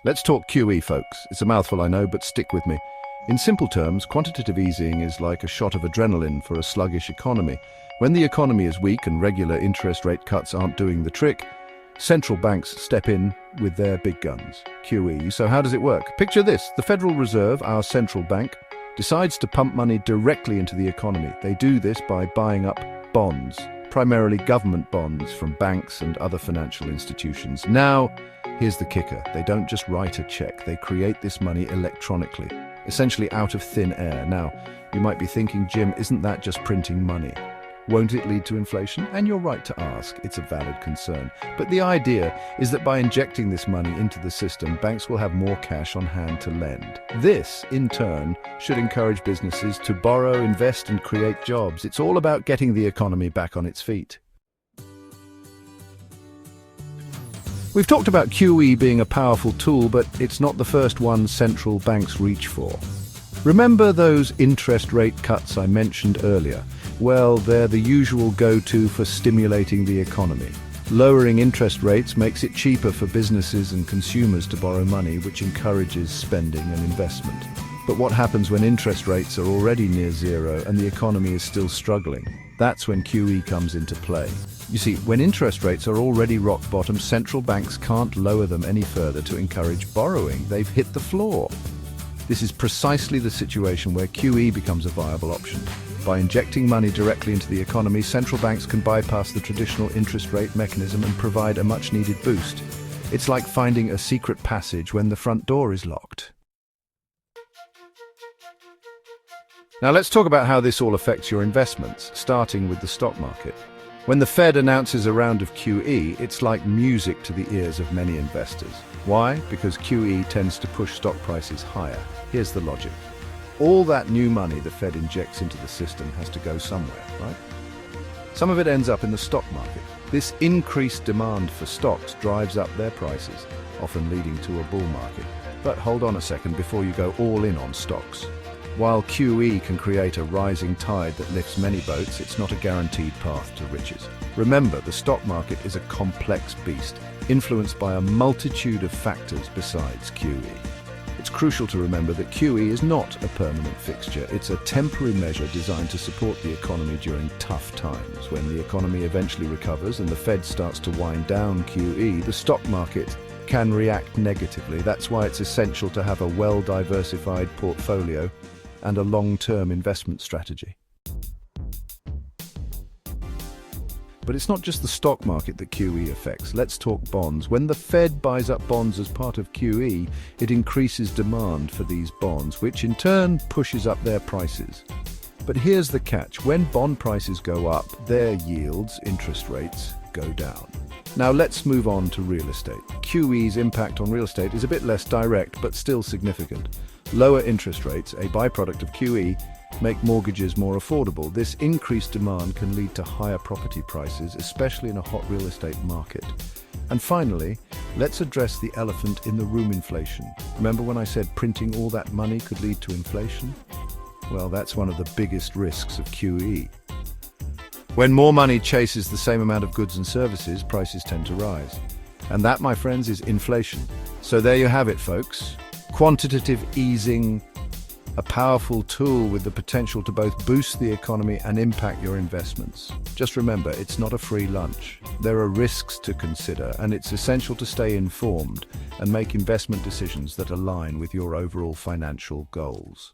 Let's talk QE, folks. It's a mouthful, I know, but stick with me. In simple terms, quantitative easing is like a shot of adrenaline for a sluggish economy. When the economy is weak and regular interest rate cuts aren't doing the trick, central banks step in with their big guns, QE. So how does it work? Picture this. The Federal Reserve, our central bank, decides to pump money directly into the economy. They do this by buying up bonds, primarily government bonds from banks and other financial institutions. Now, here's the kicker. They don't just write a check. They create this money electronically, essentially out of thin air. Now, you might be thinking, Jim, isn't that just printing money? Won't it lead to inflation? And you're right to ask. It's a valid concern. But the idea is that by injecting this money into the system, banks will have more cash on hand to lend. This, in turn, should encourage businesses to borrow, invest, and create jobs. It's all about getting the economy back on its feet. We've talked about QE being a powerful tool, but it's not the first one central banks reach for. Remember those interest rate cuts I mentioned earlier? Well, they're the usual go-to for stimulating the economy. Lowering interest rates makes it cheaper for businesses and consumers to borrow money, which encourages spending and investment. But what happens when interest rates are already near zero and the economy is still struggling? That's when QE comes into play. You see, when interest rates are already rock bottom, central banks can't lower them any further to encourage borrowing. They've hit the floor. This is precisely the situation where QE becomes a viable option. By injecting money directly into the economy, central banks can bypass the traditional interest rate mechanism and provide a much-needed boost. It's like finding a secret passage when the front door is locked. Now let's talk about how this all affects your investments, starting with the stock market. When the Fed announces a round of QE, it's like music to the ears of many investors. Why? Because QE tends to push stock prices higher. Here's the logic. All that new money the Fed injects into the system has to go somewhere, right? Some of it ends up in the stock market. This increased demand for stocks drives up their prices, often leading to a bull market. But hold on a second before you go all in on stocks. While QE can create a rising tide that lifts many boats, it's not a guaranteed path to riches. Remember, the stock market is a complex beast, influenced by a multitude of factors besides QE. It's crucial to remember that QE is not a permanent fixture. It's a temporary measure designed to support the economy during tough times. When the economy eventually recovers and the Fed starts to wind down QE, the stock market can react negatively. That's why it's essential to have a well-diversified portfolio and a long-term investment strategy. But it's not just the stock market that QE affects. Let's talk bonds. When the Fed buys up bonds as part of QE, it increases demand for these bonds, which in turn pushes up their prices. But here's the catch. When bond prices go up, their yields, interest rates, go down. Now let's move on to real estate. QE's impact on real estate is a bit less direct, but still significant. Lower interest rates, a byproduct of QE, make mortgages more affordable. This increased demand can lead to higher property prices, especially in a hot real estate market. And finally, let's address the elephant in the room, inflation. Remember when I said printing all that money could lead to inflation? Well, that's one of the biggest risks of QE. When more money chases the same amount of goods and services, prices tend to rise. And that, my friends, is inflation. So there you have it, folks. Quantitative easing, a powerful tool with the potential to both boost the economy and impact your investments. Just remember, it's not a free lunch. There are risks to consider, and it's essential to stay informed and make investment decisions that align with your overall financial goals.